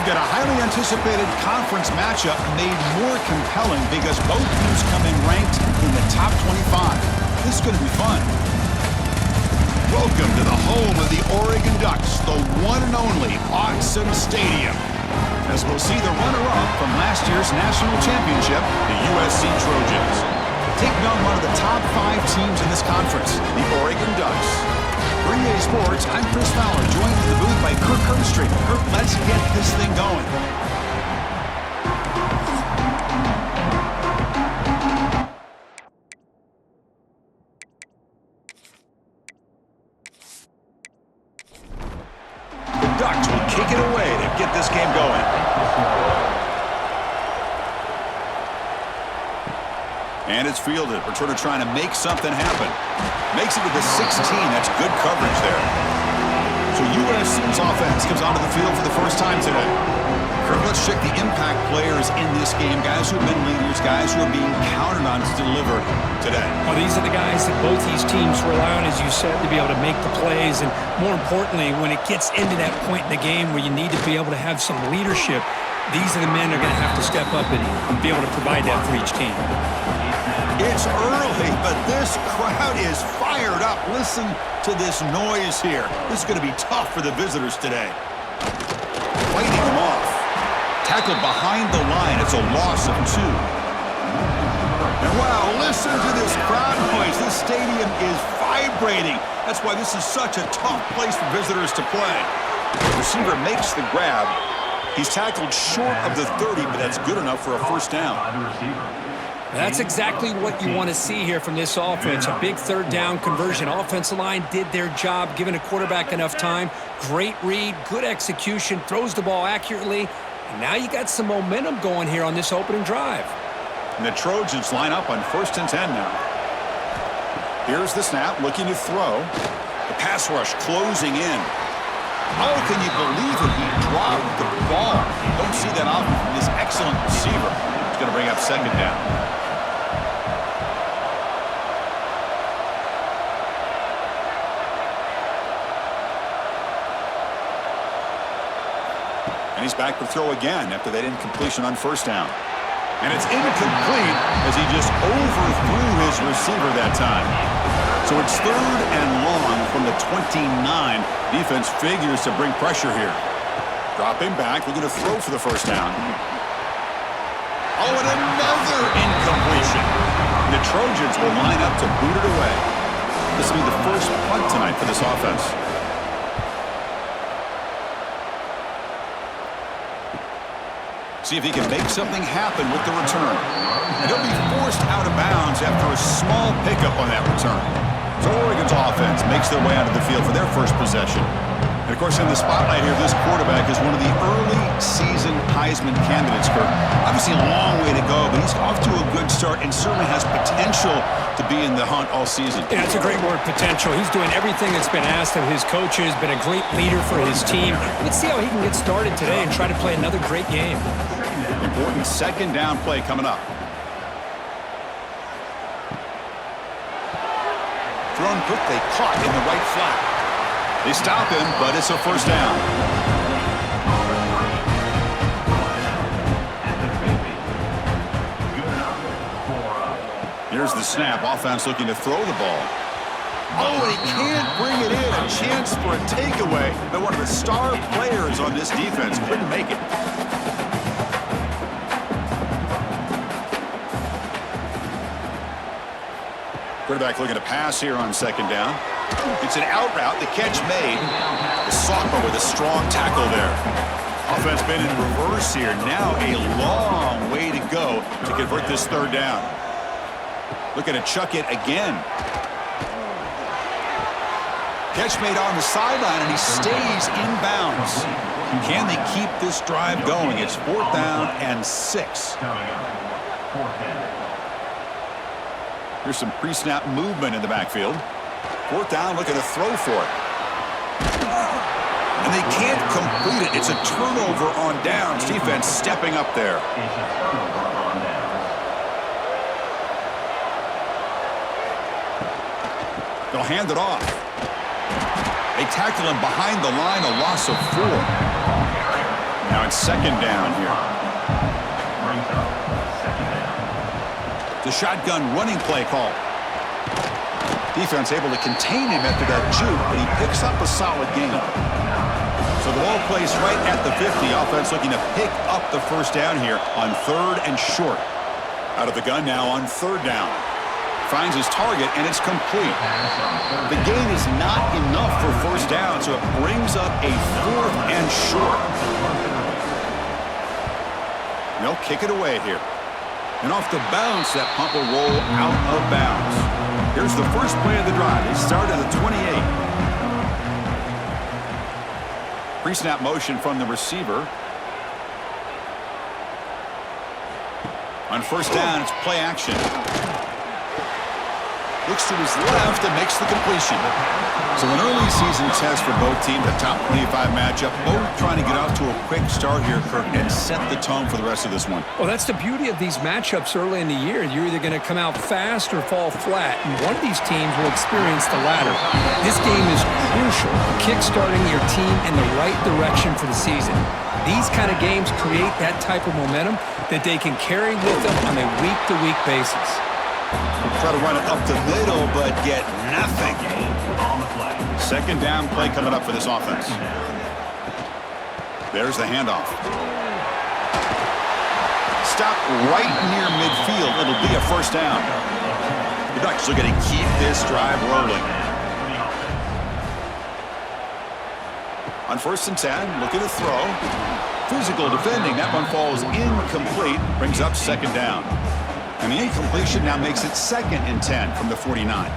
We've got a highly anticipated conference matchup made more compelling because both teams come in ranked in the top 25. This is going to be fun. Welcome to the home of the Oregon Ducks, the one and only Autzen Stadium. As we'll see the runner-up from last year's national championship, the USC Trojans. Taking on one of the top 5 teams in this conference, the Oregon Ducks. For EA Sports, I'm Chris Fowler, joined in the booth by Kirk Herbstreit. Kirk, let's get this thing going. The Ducks will kick it away to get this game going. And it's fielded. Returner trying to make something happen. Makes it to the 16. That's good coverage there. So USC's offense comes onto the field for the first time today. Kirk, let's check the impact players in this game. Guys who have been leaders, guys who are being counted on to deliver today. Well, these are the guys that both these teams rely on, as you said, to be able to make the plays. And more importantly, when it gets into that point in the game where you need to be able to have some leadership, these are the men that are going to have to step up and be able to provide that for each team. It's early, but this crowd is fired up. Listen to this noise here. This is going to be tough for the visitors today. Fighting them off. Tackled behind the line. It's a loss of 2. And wow, listen to this crowd noise. This stadium is vibrating. That's why this is such a tough place for visitors to play. The receiver makes the grab. He's tackled short of the 30, but that's good enough for a first down. That's exactly what you want to see here from this offense. A big third down conversion. Offensive line did their job, giving a quarterback enough time. Great read, good execution, throws the ball accurately. And now you got some momentum going here on this opening drive. And the Trojans line up on 1st and 10 now. Here's the snap, looking to throw. The pass rush closing in. Oh, can you believe it? He dropped the ball. Don't see that often from this excellent receiver. He's going to bring up 2nd down. And he's back to throw again after that incompletion on 1st down. And it's incomplete as he just overthrew his receiver that time. So it's 3rd and long from the 29. Defense figures to bring pressure here. Dropping back, looking to throw for the 1st down. Oh, and another incompletion. The Trojans will line up to boot it away. This will be the first punt tonight for this offense. See if he can make something happen with the return. And he'll be forced out of bounds after a small pickup on that return. So Oregon's offense makes their way out of the field for their first possession. And, of course, in the spotlight here, this quarterback is one of the early season Heisman candidates, Kirk. Obviously a long way to go, but he's off to a good start and certainly has potential to be in the hunt all season. Yeah, that's a great word, potential. He's doing everything that's been asked of his coaches, been a great leader for his team. Let's see how he can get started today and try to play another great game. Important 2nd down play coming up. Thrown quickly, caught in the right flat. They stop him, but it's a 1st down. Here's the snap. Offense looking to throw the ball. Oh, and he can't bring it in. A chance for a takeaway, but one of the star players on this defense couldn't make it. Quarterback looking to pass here on 2nd down. It's an out route. The catch made. The sophomore with a strong tackle there. Offense been in reverse here. Now a long way to go to convert this 3rd down. Looking to chuck it again. Catch made on the sideline, and he stays in bounds. Can they keep this drive going? It's 4th down and 6. Here's some pre-snap movement in the backfield. 4th down, looking to throw for it. And they can't complete it. It's a turnover on downs. Defense stepping up there. They'll hand it off. They tackle him behind the line, a loss of 4. Now it's second down here. The shotgun running play call. Defense able to contain him after that juke, but he picks up a solid gain. So the ball plays right at the 50. Offense looking to pick up the first down here on 3rd and short. Out of the gun now on 3rd down. Finds his target, and it's complete. The gain is not enough for first down, so it brings up a 4th and short. They'll kick it away here. And off the bounce, that punt will roll out of bounds. Here's the first play of the drive. They start at the 28. Pre-snap motion from the receiver. On first down, it's play action. Looks to his left and makes the completion. So an early season test for both teams, a top 25 matchup. Both trying to get off to a quick start here, Kirk, and set the tone for the rest of this one. Well, that's the beauty of these matchups early in the year. You're either going to come out fast or fall flat, and one of these teams will experience the latter. This game is crucial for kick-starting your team in the right direction for the season. These kind of games create that type of momentum that they can carry with them on a week-to-week basis. Try to run it up the middle, but get nothing. Second down play coming up for this offense. There's the handoff. Stop right near midfield. It'll be a first down. The Ducks are going to keep this drive rolling. On 1st and 10, looking to throw. Physical defending. That one falls incomplete. Brings up second down. And the incompletion now makes it 2nd and 10 from the 49.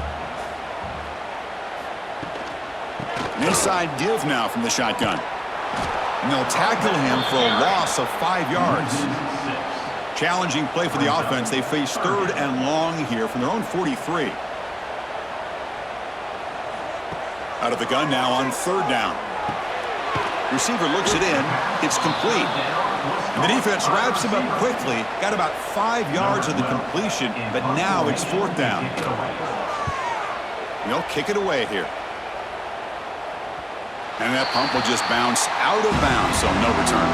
An inside give now from the shotgun. And they'll tackle him for a loss of 5 yards. Challenging play for the offense. They face 3rd and long here from their own 43. Out of the gun now on 3rd down. Receiver looks it in. It's complete. And the defense wraps him up quickly. Got about 5 yards of the completion, but now it's 4th down. They'll kick it away here. And that pump will just bounce out of bounds, so no return.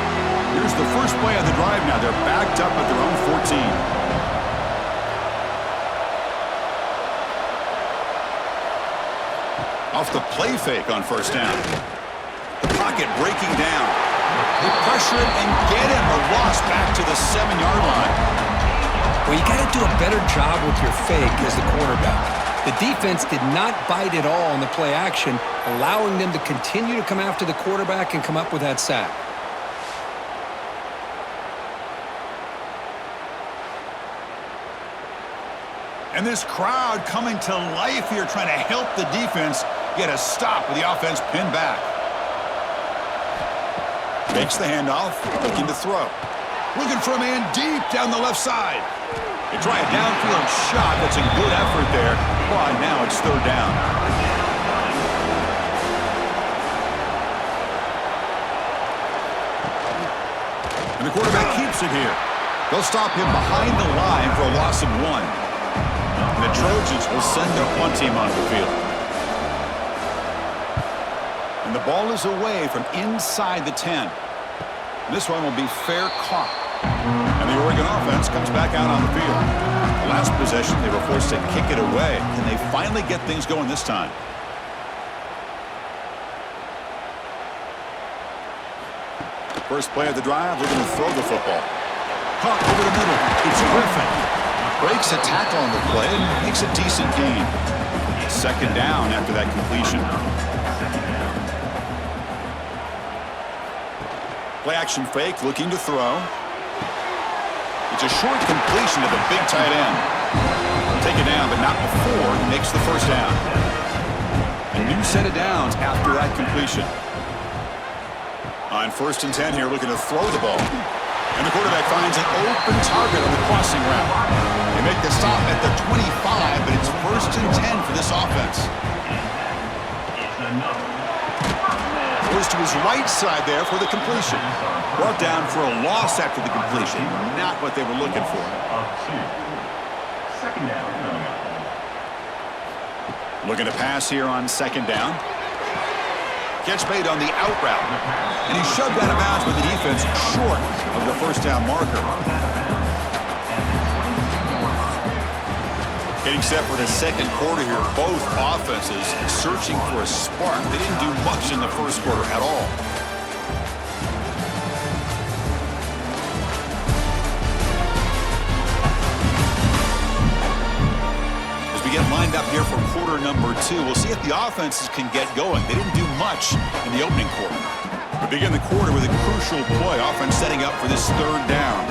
Here's the first play of the drive now. They're backed up at their own 14. Off the play fake on first down. The pocket breaking down. They pressure him and get him. A loss back to the 7-yard line. Well, you got to do a better job with your fake as the quarterback. The defense did not bite at all on the play action, allowing them to continue to come after the quarterback and come up with that sack. And this crowd coming to life here, trying to help the defense get a stop with the offense pinned back. Makes the handoff, looking to throw. Looking for a man deep down the left side. They try a downfield shot. That's a good effort there. But now it's 3rd down. And the quarterback keeps it here. They'll stop him behind the line for a loss of 1. And the Trojans will send their punt team onto the field. And the ball is away from inside the 10. This one will be fair caught. And the Oregon offense comes back out on the field. The last possession, they were forced to kick it away. Can they finally get things going this time? First play of the drive, they're going to throw the football. Caught over the middle. It's Griffin. Breaks a tackle on the play and makes a decent gain. Second down after that completion. Play action fake, looking to throw. It's a short completion to the big tight end. Take it down, but not before he makes the first down. A new set of downs after that completion. On 1st and 10 here, looking to throw the ball. And the quarterback finds an open target on the crossing route. They make the stop at the 25, but it's 1st and 10 for this offense. Goes to his right side there for the completion. Brought down for a loss after the completion. Not what they were looking for. Looking to pass here on 2nd down. Catch made on the out route. And he shoved out of bounds with the defense short of the first down marker. Getting set for the second quarter here. Both offenses searching for a spark. They didn't do much in the first quarter at all. Get lined up here for quarter number 2. We'll see if the offenses can get going. They didn't do much in the opening quarter. We begin the quarter with a crucial play. Offense setting up for this third down.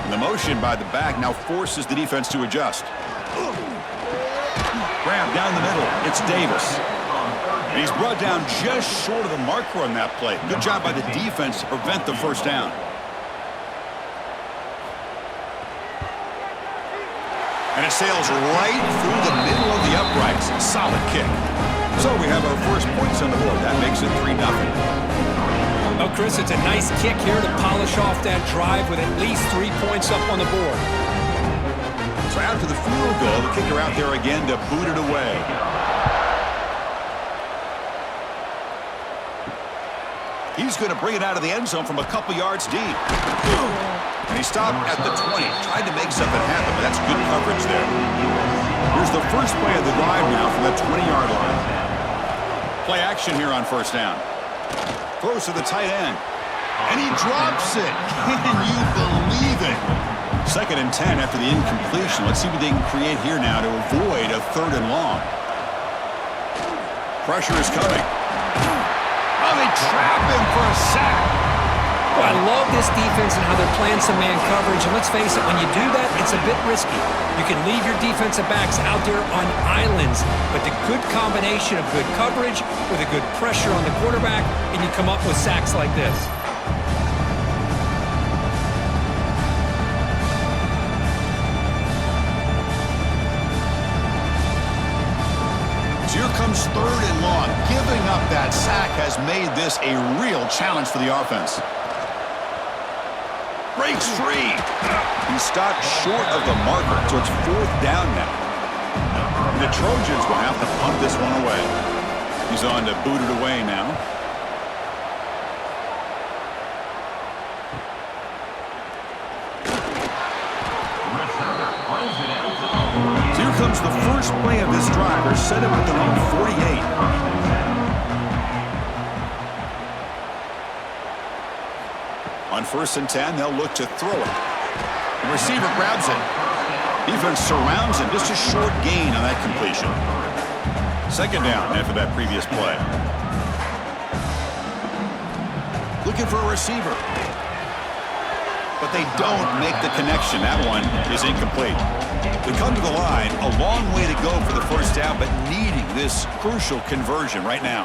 And the motion by the back now forces the defense to adjust. Grab down the middle. It's Davis. And he's brought down just short of the marker on that play. Good job by the defense to prevent the first down. And it sails right through the middle of the uprights. Solid kick. So we have our first points on the board. That makes it 3-0. Well, Chris, it's a nice kick here to polish off that drive with at least 3 points up on the board. So after the field goal, the kicker out there again to boot it away. He's going to bring it out of the end zone from a couple yards deep. And he stopped at the 20. Tried to make something happen, but that's good coverage there. Here's the first play of the drive now from the 20-yard line. Play action here on first down. Throws to the tight end. And he drops it. Can you believe it? 2nd and 10 after the incompletion. Let's see what they can create here now to avoid a 3rd and long. Pressure is coming. Oh, they trap him for a sack. Well, I love this defense and how they're playing some man coverage. And let's face it, when you do that, it's a bit risky. You can leave your defensive backs out there on islands, but the good combination of good coverage with a good pressure on the quarterback, and you come up with sacks like this. Here comes 3rd and long. Giving up that sack has made this a real challenge for the offense. Breaks free. He stopped short of the marker, so it's 4th down now. And the Trojans will have to punt this one away. He's on to boot it away now. Here comes the first play of this drive. They're set up at their own 48. On 1st and 10, they'll look to throw it. The receiver grabs it. Defense surrounds him. Just a short gain on that completion. 2nd down after that previous play. Looking for a receiver. But they don't make the connection. That one is incomplete. They come to the line, a long way to go for the first down, but needing this crucial conversion right now.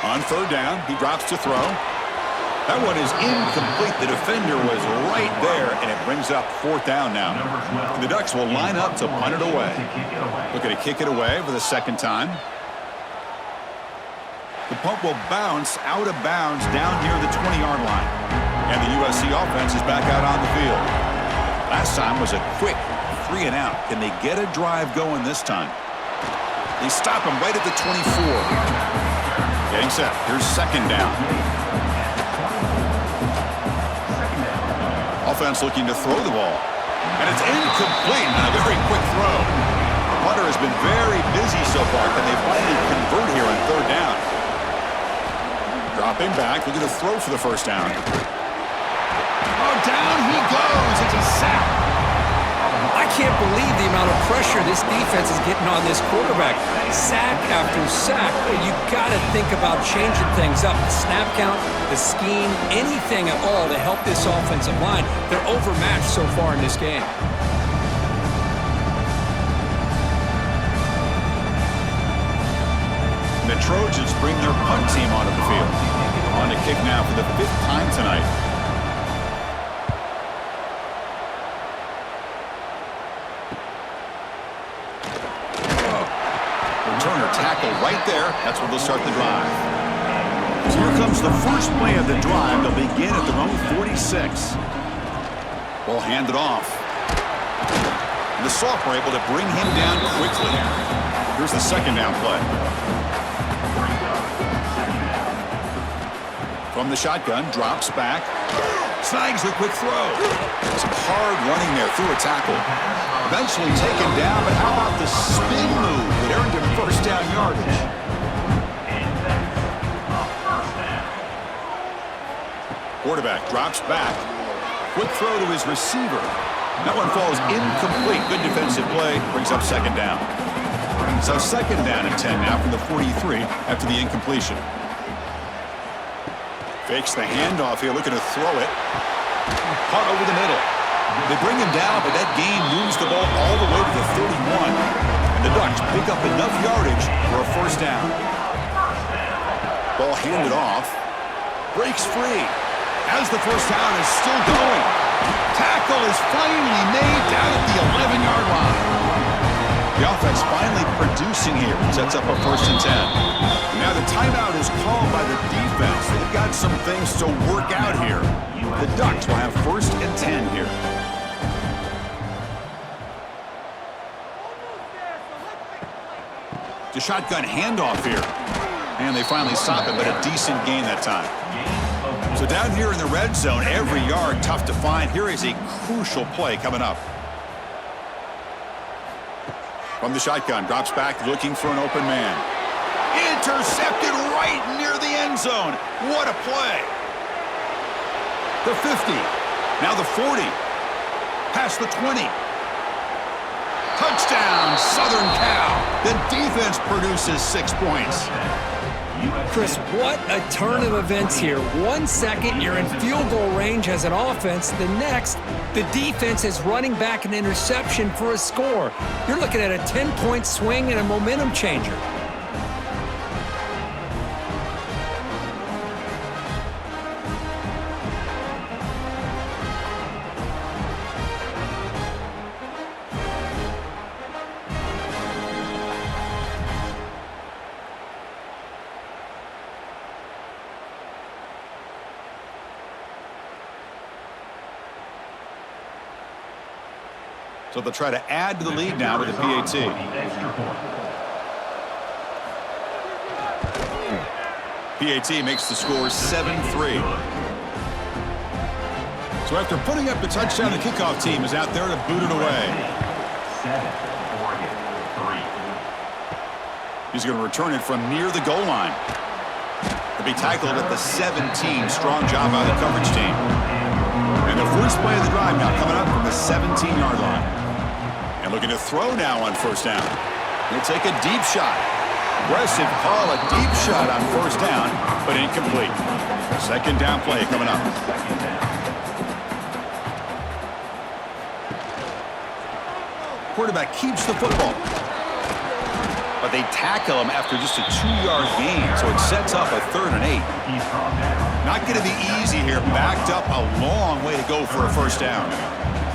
On 3rd down, he drops to throw. That one is incomplete. The defender was right there, and it brings up 4th down now. The Ducks will line up to punt it away. Looking to kick it away for the 2nd time. The punt will bounce out of bounds down near the 20-yard line. And the USC offense is back out on the field. Last time was a quick 3 and out. Can they get a drive going this time? They stop him right at the 24. Getting set. Here's 2nd down. Offense looking to throw the ball. And it's incomplete. A very quick throw. The punter has been very busy so far. Can they finally convert here on 3rd down? Dropping back. Looking to throw for the first down. Oh, down he goes. It's a sack. I can't believe the amount of pressure this defense is getting on this quarterback. Sack after sack. Well, you got to think about changing things up. The snap count, the scheme, anything at all to help this offensive line. They're overmatched so far in this game. The Trojans bring their punt team onto the field. On to kick now for the 5th time tonight. Returner tackle right there. That's where they'll start the drive. So here comes the first play of the drive. They'll begin at their own 46. Ball handed off. And the sophomore able to bring him down quickly. Here's the 2nd down play. From the shotgun, drops back. Snags a quick throw. Some hard running there through a tackle. Eventually taken down, but how about the spin move that earned him first down yardage? Quarterback drops back. Quick throw to his receiver. That one falls incomplete. Good defensive play. Brings up second down. So second down and 10 now from the 43 after the incompletion. Fakes the handoff here, looking to throw it. Caught over the middle. They bring him down, but that gain moves the ball all the way to the 31. And the Ducks pick up enough yardage for a first down. Ball handed off. Breaks free. As the first down is still going. Tackle is finally made down at the 11-yard line. The offense finally producing here. Sets up a first and 10. Now the timeout is called by the defense. They've got some things to work out here. The Ducks will have first and 10 here. The shotgun handoff here. And they finally stop it, but a decent gain that time. So down here in the red zone, every yard tough to find. Here is a crucial play coming up. From the shotgun, drops back looking for an open man. Intercepted right near the end zone. What a play. The 50. Now the 40. Past the 20. Touchdown, Southern Cal. The defense produces 6 points. Chris, what a turn of events here. 1 second, you're in field goal range as an offense. The next, the defense is running back an interception for a score. You're looking at a 10-point swing and a momentum changer. So they'll try to add to the lead now with the PAT. PAT makes the score 7-3. So after putting up the touchdown, the kickoff team is out there to boot it away. He's going to return it from near the goal line. To be tackled at the 17. Strong job by the coverage team. And the first play of the drive now coming up from the 17-yard line. And looking to throw now on first down. He'll take a deep shot. Aggressive call, a deep shot on first down, but incomplete. Second down play coming up. Quarterback keeps the football. But they tackle him after just a 2-yard gain, so it sets up a 3rd and 8. Not going to be easy here. Backed up a long way to go for a first down.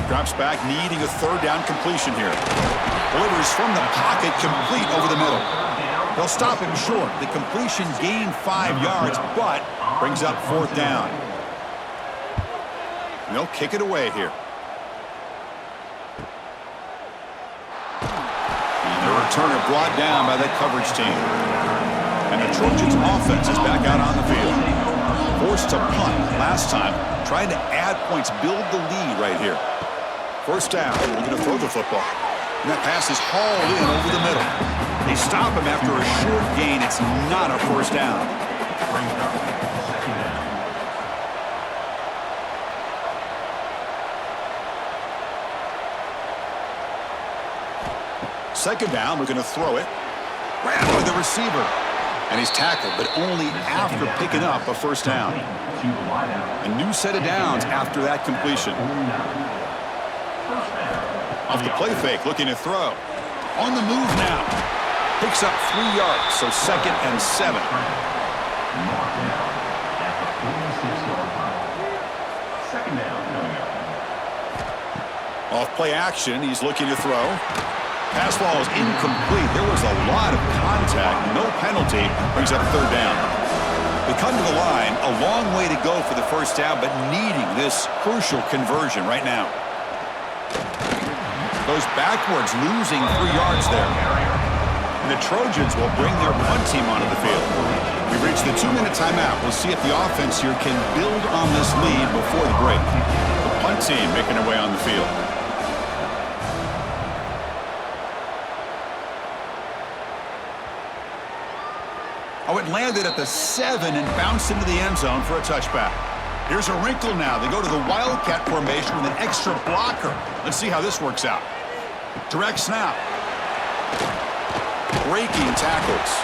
Drops back, needing a 3rd down completion here. Delivers from the pocket, complete over the middle. They'll stop him short. The completion gained 5 yards, but brings up 4th down. And they'll kick it away here. The returner brought down by that coverage team. And the Trojans offense is back out on the field. Forced to punt last time, trying to add points, build the lead right here. First down, we're going to throw the football. And that pass is hauled in over the middle. They stop him after a short gain. It's not a first down. Second down, we're going to throw it. Ran with the receiver. And he's tackled, but only after picking up a first down. A new set of downs after that completion. Off the play fake, looking to throw. On the move now. Picks up 3 yards, so 2nd and 7. Off play action, he's looking to throw. Pass ball is incomplete. There was a lot of contact. No penalty. Brings up 3rd down. They come to the line. A long way to go for the first down, but needing this crucial conversion right now. Goes backwards, losing 3 yards there. And the Trojans will bring their punt team onto the field. We've reached the 2-minute timeout. We'll see if the offense here can build on this lead before the break. The punt team making their way on the field. Oh, it landed at the 7 and bounced into the end zone for a touchback. Here's a wrinkle now. They go to the Wildcat formation with an extra blocker. Let's see how this works out. Direct snap. Breaking tackles.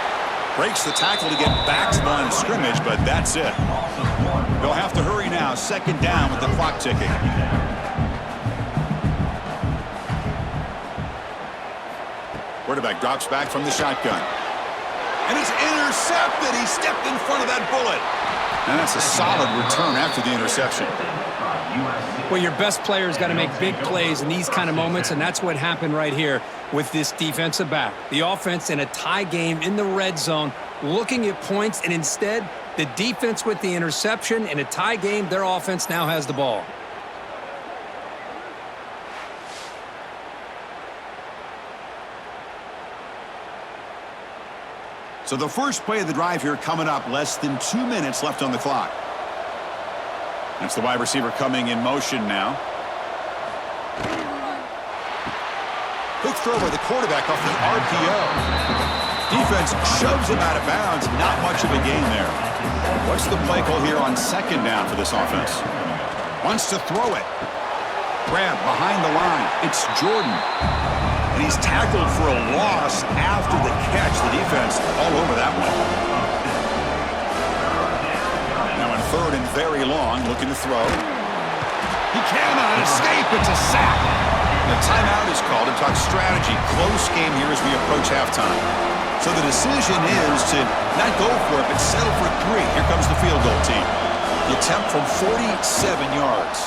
Breaks the tackle to get back to the line of scrimmage, but that's it. They'll have to hurry now. 2nd down with the clock ticking. Quarterback drops back from the shotgun. And it's intercepted. He stepped in front of that bullet. And that's a solid return after the interception. Well, your best player's got to make big plays in these kind of moments, and that's what happened right here with this defensive back. The offense in a tie game in the red zone, looking at points, and instead, the defense with the interception. In a tie game, their offense now has the ball. So the first play of the drive here coming up, less than 2 minutes left on the clock. That's the wide receiver coming in motion now. Quick throw by the quarterback off the RPO. Defense shoves him out of bounds. Not much of a gain there. What's the play call here on 2nd down for this offense? Wants to throw it. Grab behind the line. It's Jordan. And he's tackled for a loss after the catch. The defense all over that one. Now in 3rd and very long, looking to throw. He cannot escape. It's a sack. The timeout is called to talk strategy. Close game here as we approach halftime. So the decision is to not go for it, but settle for 3. Here comes the field goal team. The attempt from 47 yards.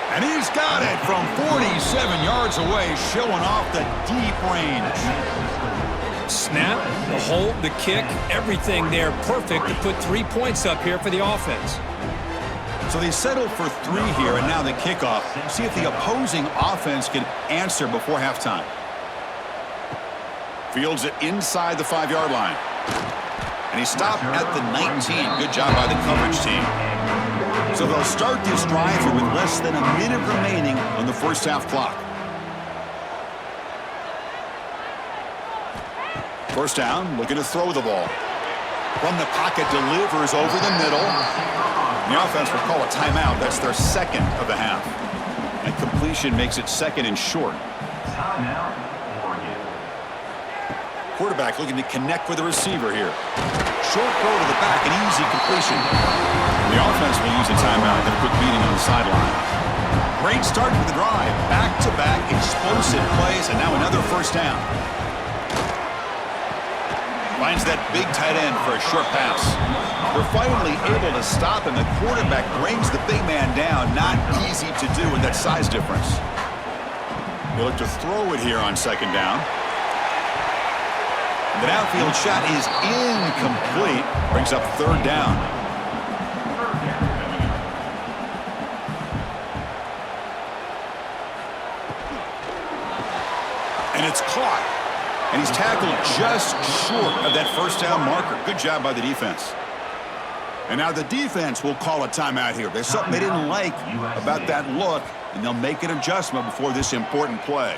And he's got it from 47 yards away, showing off the deep range. Snap, the hold, the kick, everything there perfect to put 3 points up here for the offense. So they settled for 3 here, and now the kickoff. See if the opposing offense can answer before halftime. Fields it inside the 5-yard line. And he stopped at the 19. Good job by the coverage team. So they'll start this drive here with less than a minute remaining on the first half clock. First down, looking to throw the ball. From the pocket, delivers over the middle. The offense will call a timeout. That's their 2nd of the half. And completion makes it 2nd and short. Quarterback looking to connect with the receiver here. Short throw to the back, an easy completion. The offense will use a timeout, get a quick meeting on the sideline. Great start to the drive. Back-to-back explosive plays, and now another first down. Finds that big tight end for a short pass. They're finally able to stop him. The quarterback brings the big man down. Not easy to do with that size difference. They look to throw it here on 2nd down. The downfield shot is incomplete. Brings up 3rd down. And it's caught. And he's tackled just short of that first down marker. Good job by the defense. And now the defense will call a timeout here. There's something they didn't like about that look, and they'll make an adjustment before this important play.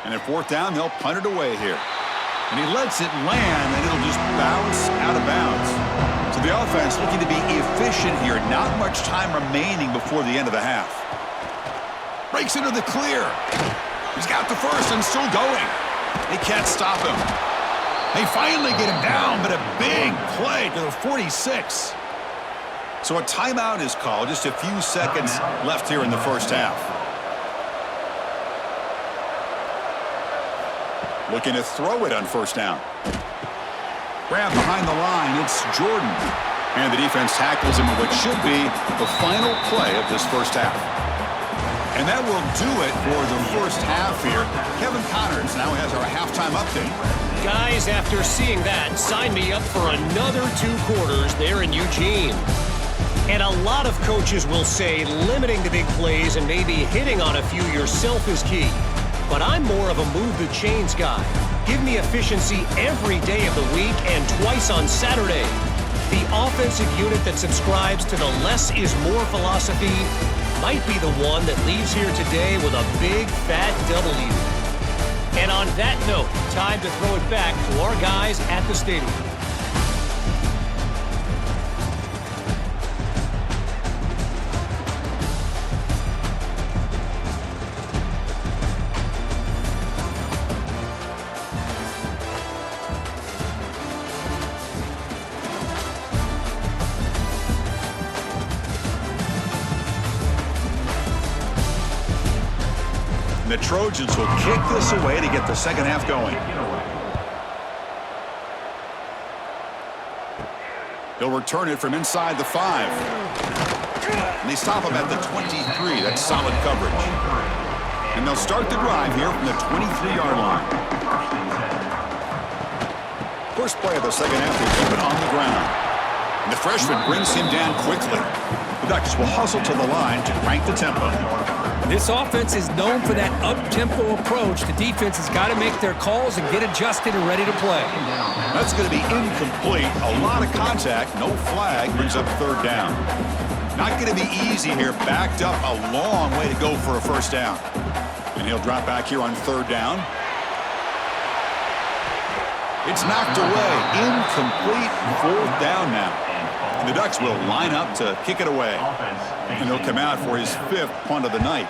And at 4th down, they'll punt it away here. And he lets it land, and it'll just bounce out of bounds. So the offense looking to be efficient here. Not much time remaining before the end of the half. Breaks into the clear. He's got the first and still going. They can't stop him. They finally get him down, but a big play to the 46. So a timeout is called. Just a few seconds left here in the first half. Looking to throw it on 1st down. Grab behind the line. It's Jordan. And the defense tackles him in what should be the final play of this first half. And that will do it for the first half here. Kevin Connors now has our halftime update. Guys, after seeing that, sign me up for another 2 quarters there in Eugene. And a lot of coaches will say limiting the big plays and maybe hitting on a few yourself is key. But I'm more of a move the chains guy. Give me efficiency every day of the week and twice on Saturday. The offensive unit that subscribes to the less is more philosophy might be the one that leaves here today with a big, fat W. And on that note, time to throw it back to our guys at the stadium. The Trojans will kick this away to get the second half going. He'll return it from inside the 5. And they stop him at the 23. That's solid coverage. And they'll start the drive here from the 23-yard line. First play of the second half, they keep it on the ground. And the freshman brings him down quickly. The Ducks will hustle to the line to crank the tempo. This offense is known for that up-tempo approach. The defense has got to make their calls and get adjusted and ready to play. That's going to be incomplete. A lot of contact. No flag. Brings up third down. Not going to be easy here. Backed up a long way to go for a first down. And he'll drop back here on third down. It's knocked away. Incomplete. Fourth down now. And the Ducks will line up to kick it away. And he'll come out for his 5th punt of the night.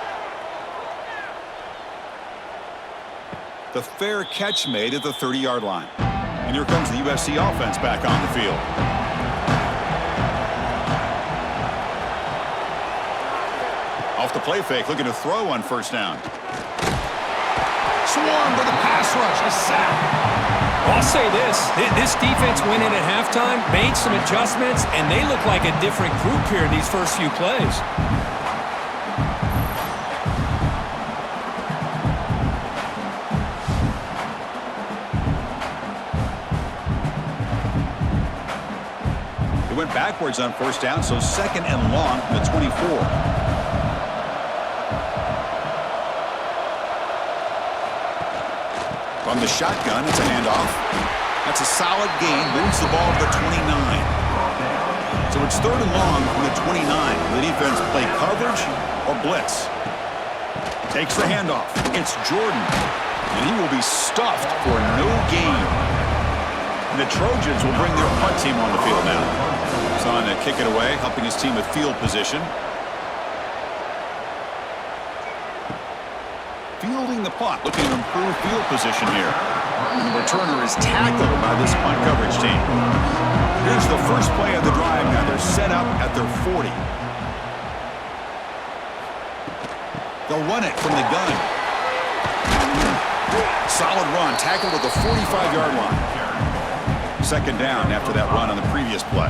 The fair catch made at the 30-yard line. And here comes the USC offense back on the field. Off the play fake, looking to throw on first down. Swarmed with a pass rush, a sack. I'll say this defense went in at halftime, made some adjustments, and they look like a different group here in these first few plays. It went backwards on first down, so second and long from the 24. From the shotgun, it's a handoff. That's a solid gain. Moves the ball to the 29. So it's third and long from the 29. The defense play coverage or blitz. Takes the handoff. It's Jordan. And he will be stuffed for no gain. And the Trojans will bring their punt team on the field now. He's on to kick it away, helping his team with field position. Fielding the punt, looking to improve field position here. The returner is tackled by this punt coverage team. Here's the first play of the drive now. They're set up at their 40. They'll run it from the gun. Solid run, tackled at the 45-yard line. Second down after that run on the previous play.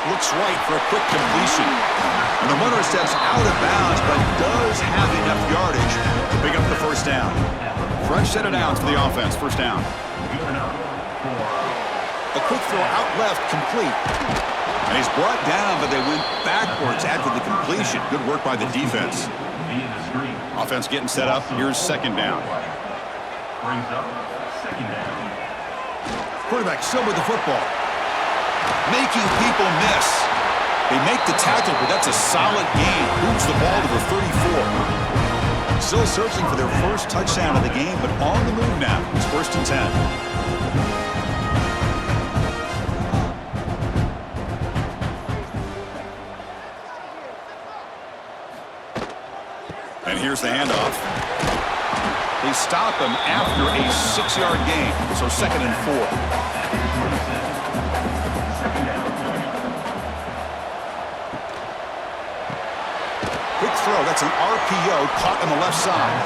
Looks right for a quick completion. And the runner steps out of bounds, but does have enough yardage to pick up the first down. Fresh set of downs for the offense. First down. A quick throw out left, complete. And he's brought down, but they went backwards after the completion. Good work by the defense. Offense getting set up. Here's second down. Quarterback still with the football. Making people miss. They make the tackle, but that's a solid gain. Moves the ball to the 34. Still searching for their first touchdown of the game, but on the move now. It's first and 10. And here's the handoff. They stop him after a 6-yard gain, so second and 4. Throw. That's an RPO caught on the left side.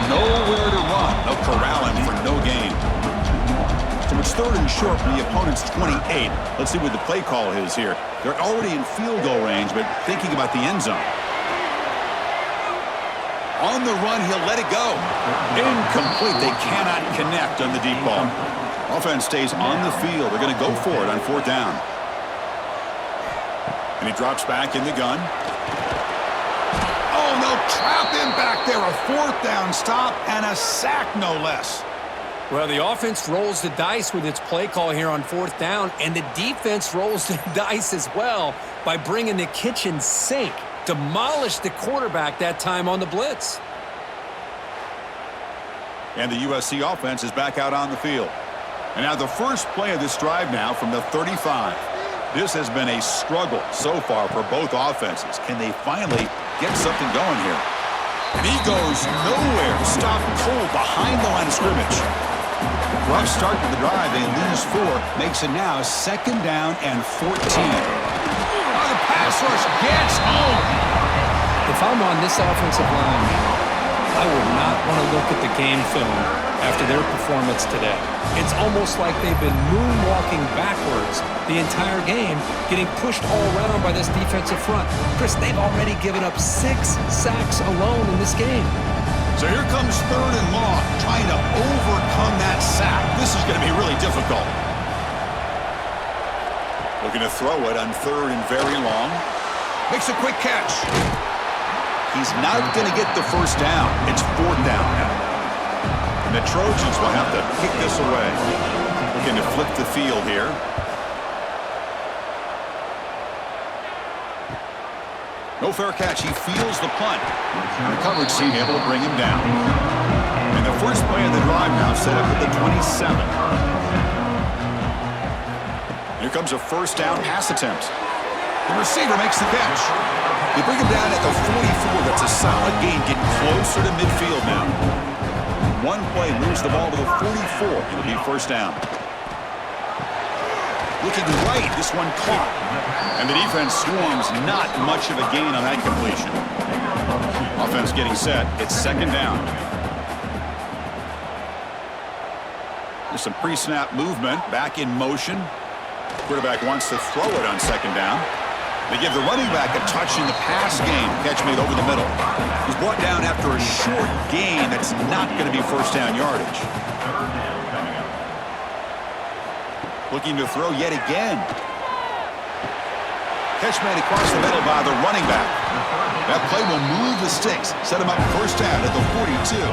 Nowhere to run. They'll corral him for no gain. So it's third and short from the opponent's 28. Let's see what the play call is here. They're already in field goal range, but thinking about the end zone. On the run, he'll let it go. Incomplete. They cannot connect on the deep ball. Offense stays on the field. They're going to go for it on fourth down. And he drops back in the gun. Oh, no, trap him back there. A fourth down stop and a sack, no less. Well, the offense rolls the dice with its play call here on fourth down, and the defense rolls the dice as well by bringing the kitchen sink. Demolished the quarterback that time on the blitz. And the USC offense is back out on the field. And now the first play of this drive now from the 35. This has been a struggle so far for both offenses. Can they finally get something going here? And he goes nowhere. Stopped cold behind the line of scrimmage. Rough start to the drive. They lose 4. Makes it now 2nd down and 14. Oh, the pass rush gets home. If I'm on this offensive line, I would not want to look at the game film after their performance today. It's almost like they've been moonwalking backwards the entire game, getting pushed all around by this defensive front. Chris, they've already given up 6 sacks alone in this game. So here comes 3rd and long, trying to overcome that sack. This is going to be really difficult. Looking to throw it on 3rd and very long. Makes a quick catch. He's not going to get the first down. It's 4th down now. And the Trojans will have to kick this away. Looking to flip the field here. No fair catch. He feels the punt. And the coverage team able to bring him down. And the first play of the drive now set up at the 27. Here comes a first down pass attempt. The receiver makes the catch. They bring him down at the 44. That's a solid gain, getting closer to midfield now. One play moves the ball to the 44. It'll be first down. Looking right, this one caught. And the defense swarms, not much of a gain on that completion. Offense getting set. It's 2nd down. There's some pre-snap movement. Back in motion. Quarterback wants to throw it on 2nd down. They give the running back a touch in the pass game. Catch made over the middle. He's brought down after a short gain that's not going to be first down yardage. Looking to throw yet again. Catch made across the middle by the running back. That play will move the sticks. Set him up first down at the 42.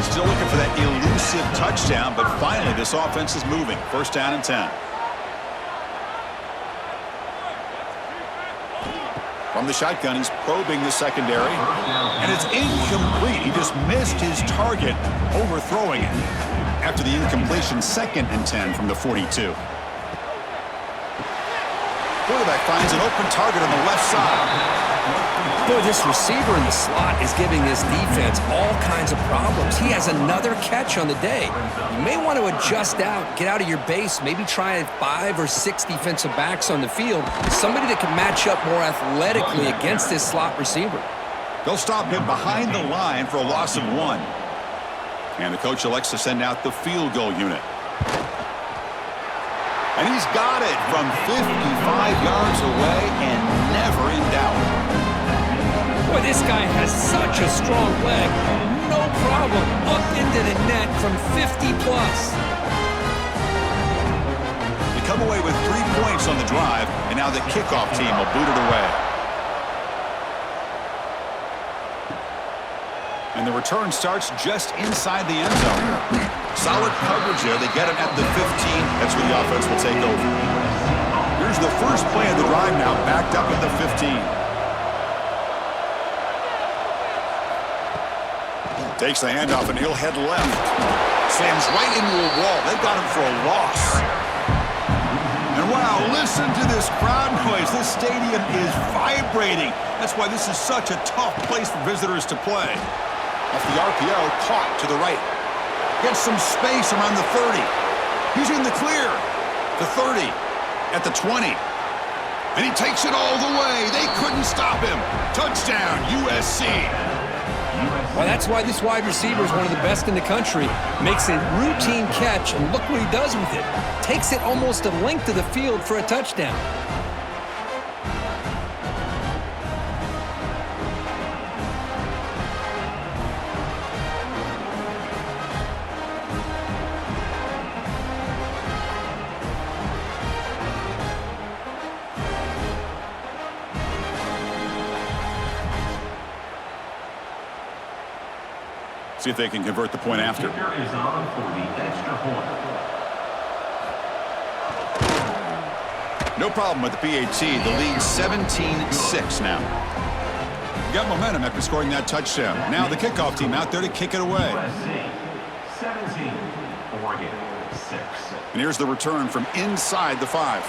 Still looking for that elusive touchdown, but finally this offense is moving. First down and 10. From the shotgun, he's probing the secondary. And it's incomplete. He just missed his target, overthrowing it. After the incompletion, 2nd and 10 from the 42. Quarterback finds an open target on the left side. Boy, this receiver in the slot is giving this defense all kinds of problems. He has another catch on the day. You may want to adjust out, get out of your base, maybe try 5 or 6 defensive backs on the field. Somebody that can match up more athletically against this slot receiver. They'll stop him behind the line for a loss of 1. And the coach elects to send out the field goal unit. And he's got it from 55 yards away and never in doubt. Boy, this guy has such a strong leg. No problem. Up into the net from 50 plus. They come away with 3 points on the drive, and now the kickoff team will boot it away. And the return starts just inside the end zone. Solid coverage there. They get him at the 15. That's where the offense will take over. Here's the first play of the drive now, backed up at the 15. Takes the handoff, and he'll head left. Slams right into a wall. They got him for a loss. And wow, listen to this crowd noise. This stadium is vibrating. That's why this is such a tough place for visitors to play. Off the RPO, caught to the right. Gets some space around the 30. He's in the clear. The 30, at the 20. And he takes it all the way. They couldn't stop him. Touchdown, USC. Well, that's why this wide receiver is one of the best in the country. Makes a routine catch, and look what he does with it. Takes it almost a length of the field for a touchdown. See if they can convert the point after. Kicker is on for the extra point. No problem with the PAT. The lead 17-6 now. Got momentum after scoring that touchdown. Now the kickoff team out there to kick it away. USC 17, Oregon 6. And here's the return from inside the 5.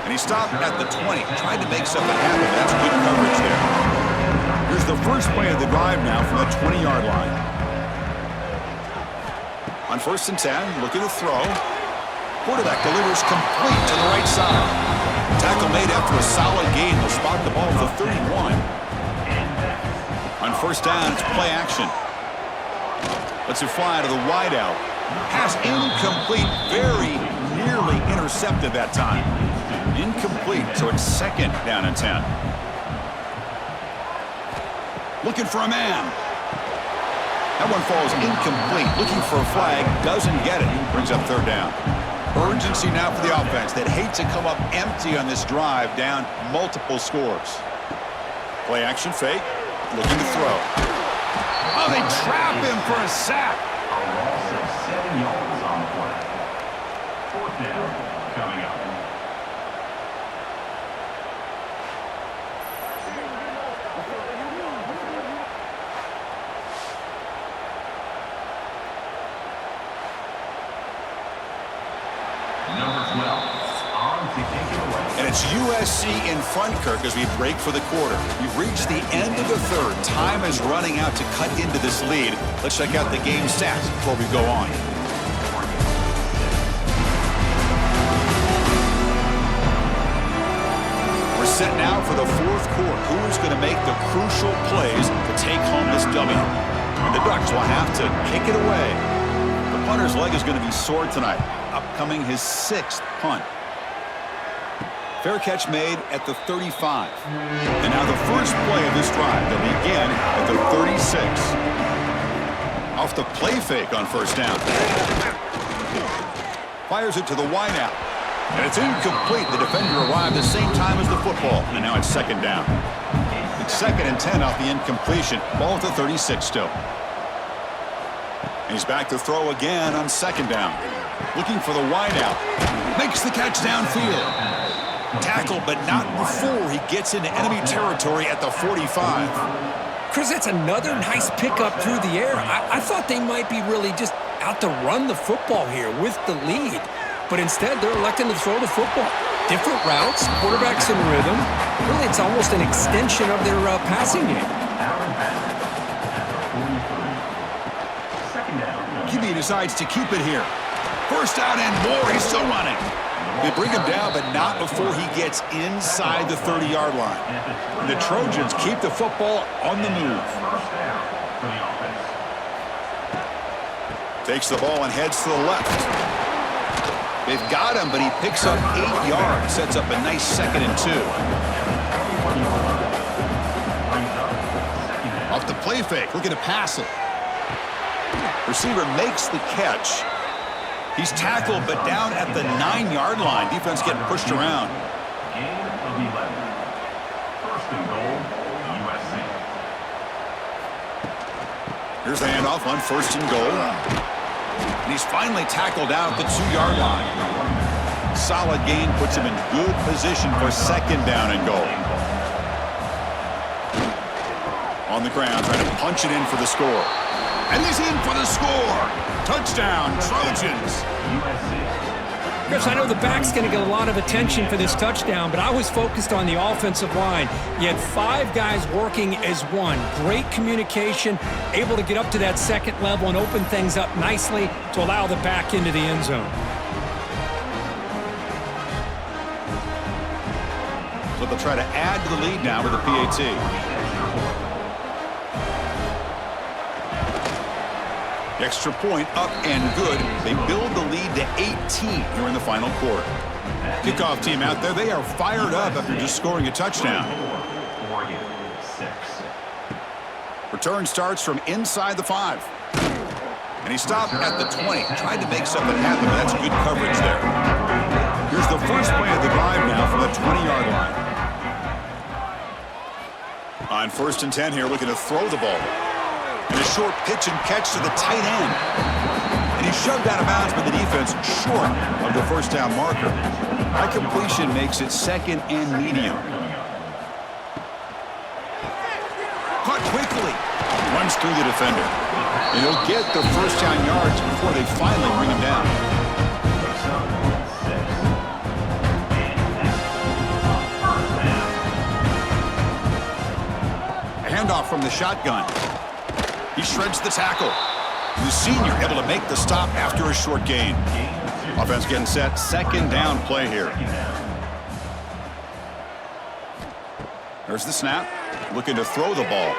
And he stopped at the 20, trying to make something happen. That's good coverage there. Here's the first play of the drive now from the 20-yard line. On 1st and 10, looking to throw. Quarterback delivers complete to the right side. Tackle made after a solid gain. Will spot the ball at the 31. On 1st down, it's play action. Lets it fly to the wideout. Pass incomplete. Very nearly intercepted that time. Incomplete, so it's 2nd down and 10. Looking for a man. That one falls incomplete. Looking for a flag. Doesn't get it. Brings up 3rd down. Urgency now for the offense that hate to come up empty on this drive, down multiple scores. Play action fake. Looking to throw. Oh, they trap him for a sack. A loss of 7 yards on the play. 4th down coming up. Number 12, on to kick it away. And it's USC in front, Kirk, as we break for the quarter. We've reached the end of the 3rd. Time is running out to cut into this lead. Let's check out the game stats before we go on. We're set now for the 4th quarter. Who's going to make the crucial plays to take home this W? And the Ducks will have to kick it away. The punter's leg is going to be sore tonight. Upcoming his 6th punt. Fair catch made at the 35. And now the first play of this drive. They'll begin at the 36. Off the play fake on 1st down. Fires it to the wideout. And it's incomplete. The defender arrived the same time as the football. And now it's 2nd down. It's 2nd and 10 off the incompletion. Ball at the 36 still. And he's back to throw again on 2nd down. Looking for the wideout. Makes the catch downfield. Tackled, but not before he gets into enemy territory at the 45. Chris, that's another nice pickup through the air. I thought they might be really just out to run the football here with the lead. But instead, they're electing to throw the football. Different routes, quarterbacks in rhythm. Really, it's almost an extension of their passing game. QB decides to keep it here. 1st down and more. He's still running. They bring him down, but not before he gets inside the 30-yard line. And the Trojans keep the football on the move. Takes the ball and heads to the left. They've got him, but he picks up 8 yards. Sets up a nice 2nd and 2. Off the play fake, looking to pass it. Receiver makes the catch. He's tackled, but down at the 9-yard line. Defense getting pushed around. Gain of 11. 1st and goal, USC. Here's the handoff on 1st and goal. And he's finally tackled down at the 2-yard line. Solid gain puts him in good position for 2nd down and goal. On the ground, trying to punch it in for the score. And he's in for the score. Touchdown, Trojans. Chris, I know the back's going to get a lot of attention for this touchdown, but I was focused on the offensive line. You had 5 guys working as one. Great communication, able to get up to that 2nd level and open things up nicely to allow the back into the end zone. So they'll try to add to the lead now with the PAT. Extra point up and good. They build the lead to 18 here in the final quarter. Kickoff team out there, they are fired up after just scoring a touchdown. Return starts from inside the 5. And he stopped at the 20. Tried to make something happen, but that's good coverage there. Here's the first play of the drive now from the 20-yard line. On 1st and 10 here, looking to throw the ball. And a short pitch and catch to the tight end. And he's shoved out of bounds by the defense short of the first down marker. That completion makes it second and medium. Caught quickly. Runs through the defender. And he'll get the first down yards before they finally bring him down. A handoff from the shotgun. He shreds the tackle. The senior able to make the stop after a short gain. Offense getting set. Second down play here. There's the snap. Looking to throw the ball.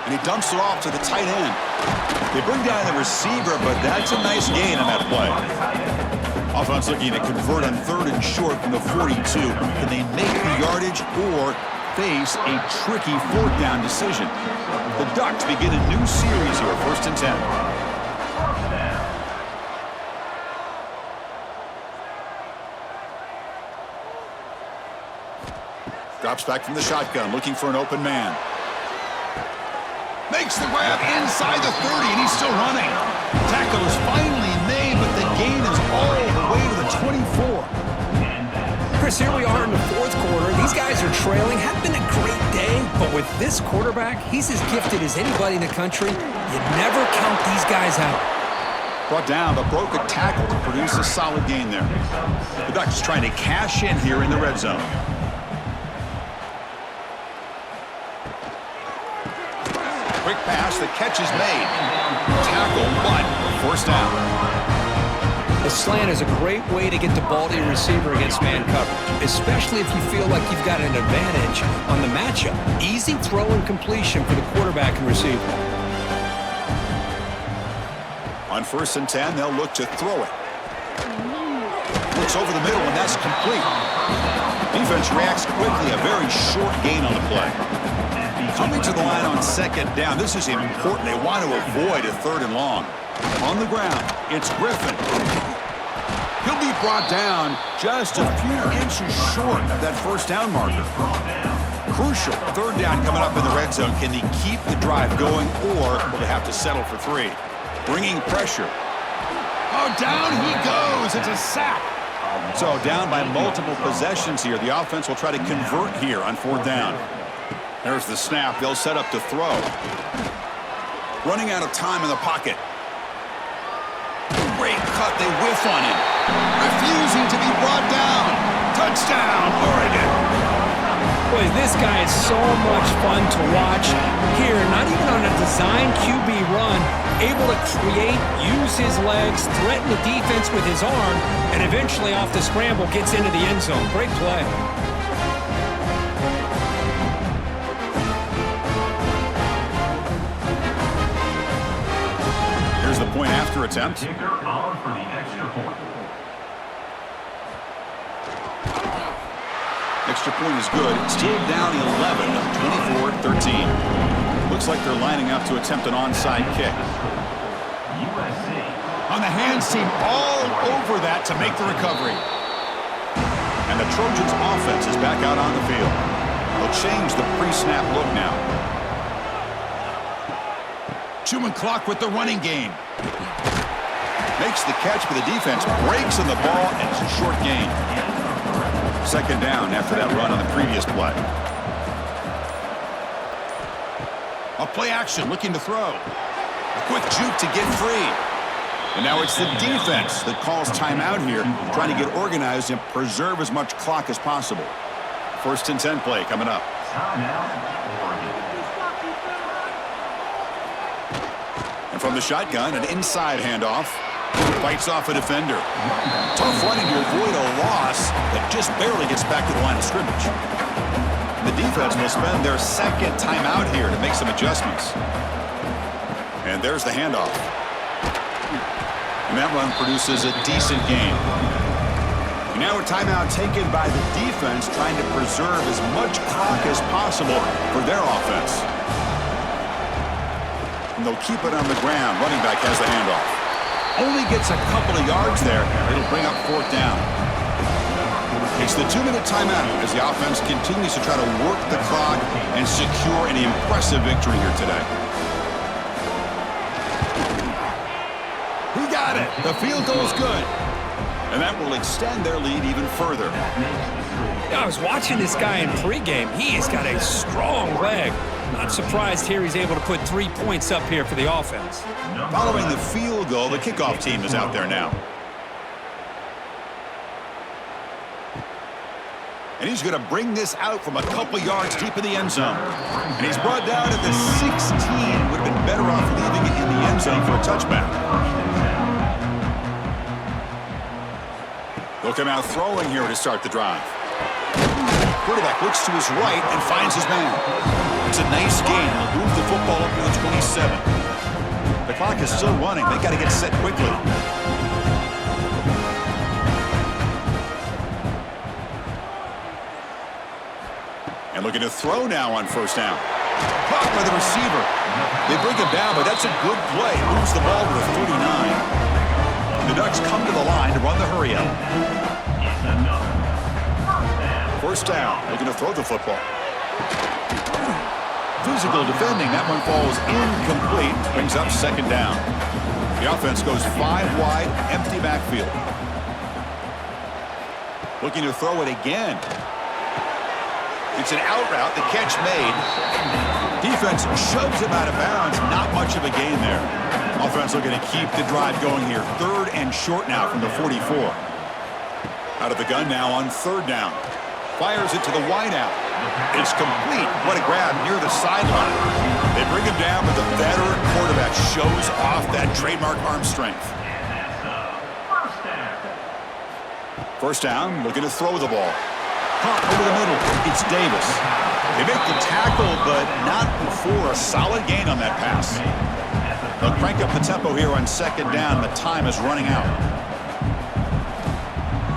And he dumps it off to the tight end. They bring down the receiver, but that's a nice gain on that play. Offense looking to convert on third and short from the 42. Can they make the yardage or face a tricky fourth down decision? The Ducks begin a new series here, 1st and 10. Drops back from the shotgun, looking for an open man. Makes the grab inside the 30, and he's still running. Tackle is finally made, but the gain is all the way to the 24. Chris, here we are in the fourth quarter. These guys are trailing. Had been a great day, but with this quarterback, he's as gifted as anybody in the country. You never count these guys out. Brought down, but broke a tackle to produce a solid gain there. The Ducks trying to cash in here in the red zone. Quick pass, the catch is made. Tackle, but first down. The slant is a great way to get the ball to your receiver against man coverage, especially if you feel like you've got an advantage on the matchup. Easy throw and completion for the quarterback and receiver. On 1st and 10, they'll look to throw it. Looks over the middle, and that's complete. Defense reacts quickly, a very short gain on the play. Coming to the line on 2nd down, this is important. They want to avoid a 3rd and long. On the ground, it's Griffin. He'll be brought down just a few inches short of that first down marker. Crucial 3rd down coming up in the red zone. Can they keep the drive going, or will they have to settle for 3? Bringing pressure. Oh, down he goes. It's a sack. So down by multiple possessions here. The offense will try to convert here on 4th down. There's the snap. They'll set up to throw. Running out of time in the pocket. Great cut. They whiff on him. Refusing to be brought down. Touchdown, Oregon. Boy, this guy is so much fun to watch. Here, not even on a design QB run, able to create, use his legs, threaten the defense with his arm, and eventually off the scramble gets into the end zone. Great play. Here's the point after attempt. Kicker on for the extra point. Extra point is good. Still down 11, 24-13. Looks like they're lining up to attempt an onside kick. USC. On the hands team all over that to make the recovery. And the Trojans offense is back out on the field. They'll change the pre-snap look now. Chewing clock with the running game. Makes the catch, but the defense breaks in the ball, and it's a short gain. 2nd down after that run on the previous play. A play action, looking to throw. A quick juke to get free. And now it's the defense that calls timeout here, trying to get organized and preserve as much clock as possible. 1st and 10 play coming up. Timeout, Oregon. And from the shotgun, an inside handoff. Fights off a defender. Tough running to avoid a loss that just barely gets back to the line of scrimmage. The defense will spend their 2nd timeout here to make some adjustments. And there's the handoff. And that run produces a decent gain. And now a timeout taken by the defense, trying to preserve as much clock as possible for their offense. And they'll keep it on the ground. Running back has the handoff. Only gets a couple of yards there. It'll bring up 4th down. It's the 2-minute timeout as the offense continues to try to work the clock and secure an impressive victory here today. got it. The field goal is good. And that will extend their lead even further. Yeah, I was watching this guy in pregame. He's got a strong leg. Not surprised here he's able to put 3 points up here for the offense. Following the field goal, the kickoff team is out there now. And he's going to bring this out from a couple yards deep in the end zone. And he's brought down at the 16. Would have been better off leaving it in the end zone for a touchback. They'll come out throwing here to start the drive. Quarterback looks to his right and finds his man. It's a nice gain. They'll move the football up to the 27. The clock is still running. They got to get set quickly. And looking to throw now on first down. Caught by the receiver. They bring him down, but that's a good play. Moves the ball to the 39. The Ducks come to the line to run the hurry up. First down. Looking to throw the football. Physical defending. That one falls incomplete. Brings up second down. The offense goes 5 wide, empty backfield. Looking to throw it again. It's an out route, the catch made. Defense shoves him out of bounds. Not much of a gain there. Offense looking to keep the drive going here. 3rd and short now from the 44. Out of the gun now on 3rd down. Fires it to the wideout. It's complete. What a grab near the sideline. They bring him down, but the veteran quarterback shows off that trademark arm strength. First down, looking to throw the ball. Caught over the middle. It's Davis. They make the tackle, but not before a solid gain on that pass. They'll crank up the tempo here on 2nd down. The time is running out.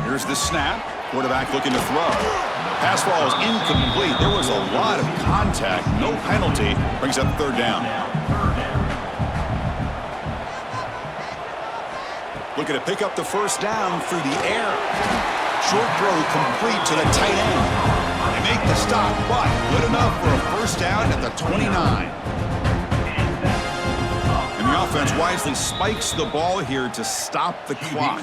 Here's the snap. Quarterback looking to throw. Pass ball is incomplete. There was a lot of contact. No penalty. Brings up 3rd down. Looking to pick up the first down through the air. Short throw complete to the tight end. They make the stop, but good enough for a first down at the 29. And the offense wisely spikes the ball here to stop the clock.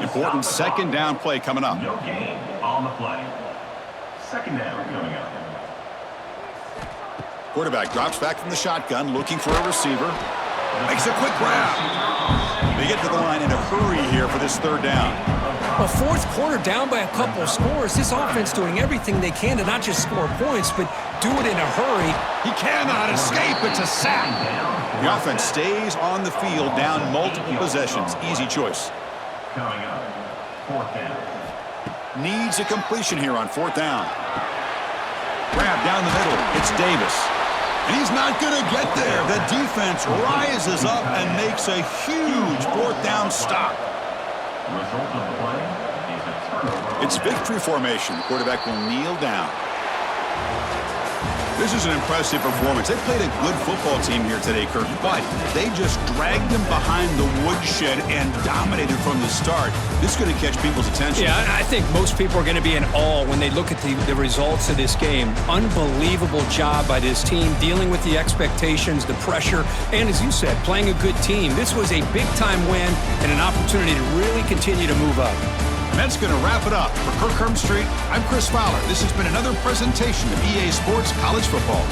Important 2nd down play coming up. No gain on the play. 2nd down coming up. Quarterback drops back from the shotgun, looking for a receiver. Makes a quick grab. They get to the line in a hurry here for this 3rd down. Well, 4th quarter down by a couple of scores. This offense doing everything they can to not just score points, but do it in a hurry. He cannot escape. It's a sack. The offense stays on the field down multiple possessions. Easy choice. Coming up, 4th down. Needs a completion here on 4th down. Grab down the middle. It's Davis. And he's not going to get there. The defense rises up and makes a huge 4th down stop. Result of the play is a turnover. It's victory formation. The quarterback will kneel down. This is an impressive performance. They played a good football team here today, Kirk, but they just dragged them behind the woodshed and dominated from the start. This is going to catch people's attention. Yeah, I think most people are going to be in awe when they look at the results of this game. Unbelievable job by this team, dealing with the expectations, the pressure, and as you said, playing a good team. This was a big-time win and an opportunity to really continue to move up. And that's going to wrap it up. For Kirk Street, I'm Chris Fowler. This has been another presentation of EA Sports College Football.